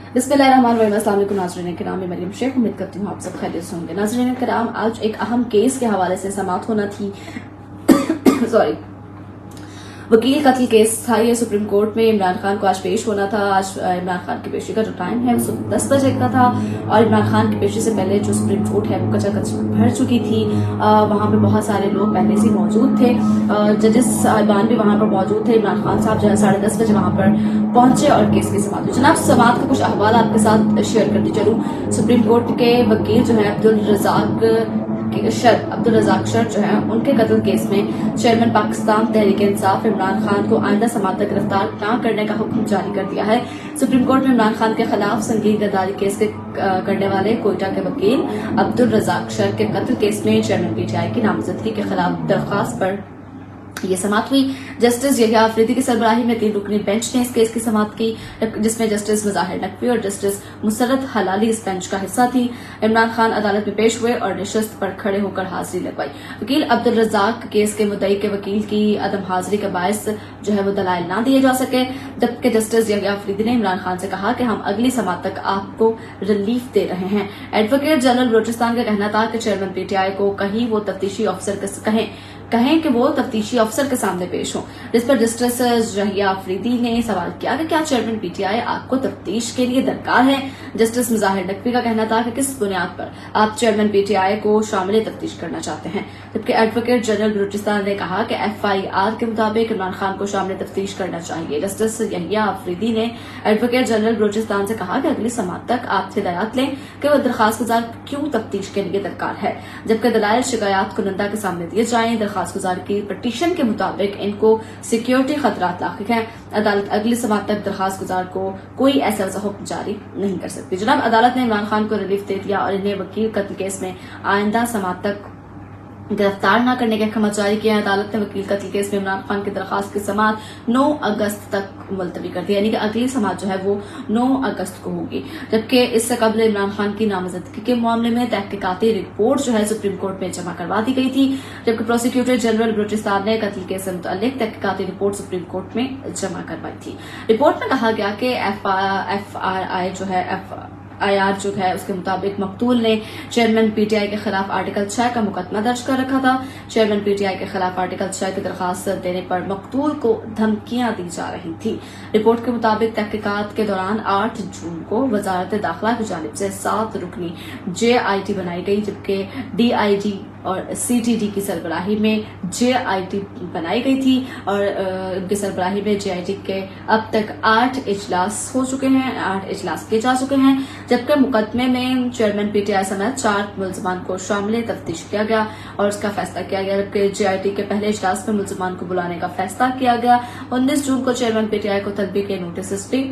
बिस्मिल्लाहिर्रहमानिर्रहीम। अस्सलाम वालेकुम नाज़रीन किराम, मैं मरियम शेख उम्मीद करती हूँ आप सब खैरियत से होंगे। नाज़रीन किराम, आज एक अहम केस के हवाले से समाअत होना थी सॉरी वकील कत्ल केस था। ये सुप्रीम कोर्ट में इमरान खान को आज पेश होना था। आज इमरान खान की पेशी का जो टाइम है वो 10 बजे का था और इमरान खान की पेशी से पहले जो सुप्रीम कोर्ट है वो कचाकच भर चुकी थी। वहां पे बहुत सारे लोग पहले से मौजूद थे। जजेस साहिबान भी वहां पर मौजूद थे। इमरान खान साहब जो है 10:30 बजे वहां पर पहुंचे और केस की समाअत हुई। जनाब, समाअत का कुछ अहवाल आपके साथ शेयर करती चलूं। सुप्रीम कोर्ट के वकील जो है अब्दुल रजाक शर जो है, उनके कत्ल केस में चेयरमैन पाकिस्तान तहरीक इंसाफ इमरान खान को आइंदा समाअत तक गिरफ्तार न करने का हुक्म जारी कर दिया है। सुप्रीम कोर्ट में इमरान खान के खिलाफ संगीन गद्दारी केस के करने वाले कोयटा के वकील अब्दुल रजाक शर के कत्ल केस में चेयरमैन पीटीआई की नामजदगी के खिलाफ दरख्वास्त पर ये समाअत हुई। जस्टिस यहिया अफरीदी की सरबराही में 3 रुकनी बेंच ने इस केस की समाअत की, जिसमें जस्टिस मुजाहिर नकवी और जस्टिस मुसरत हलाली इस बेंच का हिस्सा थी। इमरान खान अदालत में पेश हुए और नशिस्त पर खड़े होकर हाजिरी लगवाई। वकील अब्दुल रजाक केस के मुद्दई के वकील की अदम हाजिरी का बायस जो है वो दलाइल ना दिए जा सके, जबकि जस्टिस यहिया अफरीदी ने इमरान खान से कहा कि हम अगली समाअत तक आपको रिलीफ दे रहे हैं। एडवोकेट जनरल बलोचिस्तान का कहना था कि चेयरमैन पीटीआई को कहें कि वो तफ्तीशी अफसर के सामने पेश हो, जिस पर जस्टिस यहिया अफरीदी ने सवाल किया कि क्या चेयरमैन पीटीआई आपको तफ्तीश के लिए दरकार है। जस्टिस मुजाहिर नकवी का कहना था कि किस बुनियाद पर आप चेयरमैन पीटीआई को शामिल तफ्तीश करना चाहते हैं, जबकि एडवोकेट जनरल बलूचिस्तान ने कहा कि FIR के मुताबिक इमरान खान को शामिल तफ्तीश करना चाहिए। जस्टिस यहिया अफरीदी ने एडवोकेट जनरल बलूचिस्तान से कहा कि अगली समाअत तक आप हिदायत लें कि वो दरखास्त गुजार क्यों तफ्तीश के लिए दरकार है, जबकि दलाइल शिकायत कुनंदा के सामने दिए जाएं। दरखास्त गुजार की पटिशन के मुताबिक इनको सिक्योरिटी खतरात लाहिक हैं। अदालत अगली समाअत तक दरखास्त गुजार को कोई ऐसा हुक्म जारी नहीं कर सकती। जनाब, अदालत ने इमरान खान को रिलीफ दे दिया और इन्हें वकील कत्ल केस में आइंदा समाअत तक गिरफ्तार न करने के अहकाम जारी किए। अदालत ने वकील कत्ल केस में इमरान खान की दरखास्त की समाअत 9 अगस्त तक मुलतवी कर दी, यानी कि अगली समाअत जो है वो 9 अगस्त को होगी। जबकि इससे कबल इमरान खान की नामजदगी के मामले में तहकीकाती रिपोर्ट जो है सुप्रीम कोर्ट में जमा करवा दी गई थी, जबकि प्रोसिक्यूटर जनरल बलूचिस्तान ने कत्ल केस से मुताल्लिक तहकीकाती रिपोर्ट सुप्रीम कोर्ट में जमा करवाई थी। रिपोर्ट में कहा गया कि FIR जो है IR जो है उसके मुताबिक मकतूल ने चेयरमैन पीटीआई के खिलाफ आर्टिकल 6 का मुकदमा दर्ज कर रखा था। चेयरमैन पीटीआई के खिलाफ आर्टिकल 6 की दरखास्त देने पर मकतूल को धमकियां दी जा रही थी। रिपोर्ट के मुताबिक तहकीकात के दौरान 8 जून को वजारत दाखिला की जानिब से 7 रुकनी JIT बनाई गई, जबकि DIG और CTD की सरबराही में JIT बनाई गई थी और इनकी सरबराही में JIT के अब तक 8 इजलास हो चुके हैं, 8 इजलास किए जा चुके हैं, जबकि मुकदमे में चेयरमैन पीटीआई समेत 4 मुलजमान को शामिल तफ्तीश किया गया और उसका फैसला किया गया, जबकि JIT के पहले इजलास में मुलजमान को बुलाने का फैसला किया गया। 19 जून को चेयरमैन पीटीआई को तलबी के नोटिस भी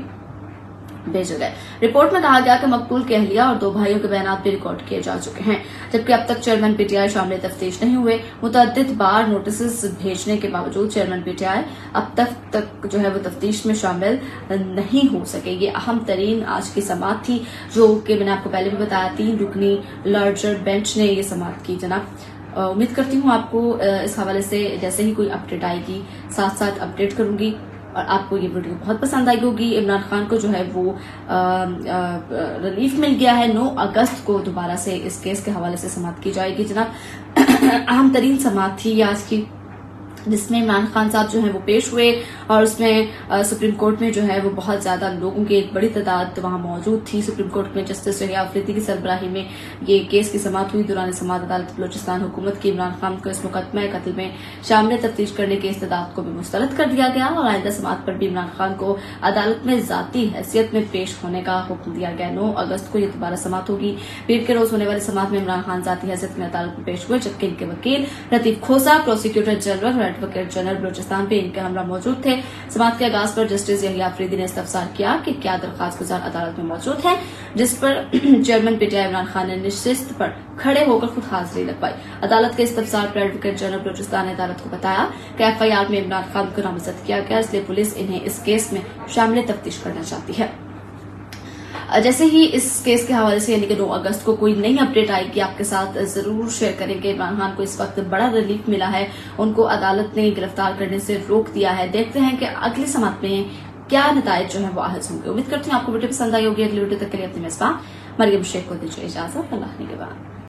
भेजे गए। रिपोर्ट में कहा गया कि मकतूल की अहलिया और 2 भाइयों के बयान भी रिकॉर्ड किए जा चुके हैं, जबकि अब तक चेयरमैन पीटीआई शामिल तफ्तीश नहीं हुए। मुतअद्दिद बार नोटिस भेजने के बावजूद चेयरमैन पीटीआई अब तक जो है वो तफ्तीश में शामिल नहीं हो सके। ये अहम तरीन आज की समाअत थी, जो कि मैंने आपको पहले भी बताया 3 रुकनी लार्जर बेंच ने ये समाअत की। जनाब, उम्मीद करती हूँ आपको इस हवाले से जैसे ही कोई अपडेट आएगी साथ साथ अपडेट करूंगी और आपको ये वीडियो बहुत पसंद आई होगी। इमरान खान को जो है वो रिलीफ मिल गया है। 9 अगस्त को दोबारा से इस केस के हवाले से समाअत की जाएगी। जनाब, अहम तरीन समाअत थी आज की, जिसमें इमरान खान साहब जो है वो पेश हुए और उसमें सुप्रीम कोर्ट में जो है वो बहुत ज्यादा लोगों की एक बड़ी तादाद वहां मौजूद थी। सुप्रीम कोर्ट में जस्टिस यहिया अफरीदी की सरबराही में ये केस की समाअत हुई। दौरान समाअत अदालत बलूचिस्तान हुकूमत की इमरान खान को इस मुकदमा कत्ल में शामिल तफ्तीश करने की इस्तेदाद को भी मुस्तरद कर दिया गया और आइंदा समाअत पर भी इमरान खान को अदालत में जाती हैसियत में पेश होने का हुक्म दिया गया। 9 अगस्त को ये दोबारा समाअत होगी। पीर के रोज होने वाली समाअत में इमरान खान जाती हैसियत में अदालत में पेश हुए, जबकि इनके वकील लतीफ खोसा, प्रोसिक्यूटर जनरल और एडवोकेट जनरल बलूचिस्तान पे इनके हमरा मौजूद थे। समाअत के आगाज पर जस्टिस यहिया अफरीदी ने इस्तफसार किया कि क्या दरखास्त गुजार अदालत में मौजूद है, जिस पर चेयरमैन पीटीआई इमरान खान ने नशिस्त पर खड़े होकर खुद हाजिरी लगवाई। अदालत के इस्तफसार पर एडवोकेट जनरल बलूचिस्तान ने अदालत को बताया कि FIR में इमरान खान को नामजद किया गया, इसलिए पुलिस इन्हें इस केस में शामिल तफ्तीश करना चाहती है। जैसे ही इस केस के हवाले से यानी कि 9 अगस्त को कोई नई अपडेट आएगी आपके साथ जरूर शेयर करेंगे। इमरान खान को इस वक्त बड़ा रिलीफ मिला है, उनको अदालत ने गिरफ्तार करने से रोक दिया है। देखते हैं कि अगली समाअत में क्या नतायज जो है वो आहज होंगे। उम्मीद करती हूँ आपको वीडियो पसंद आई होगी। अगली वीडियो तक के लिए अपनी मेजबान मरियम शेख को दीजिए इजाजत। अल्लाह निगहबान।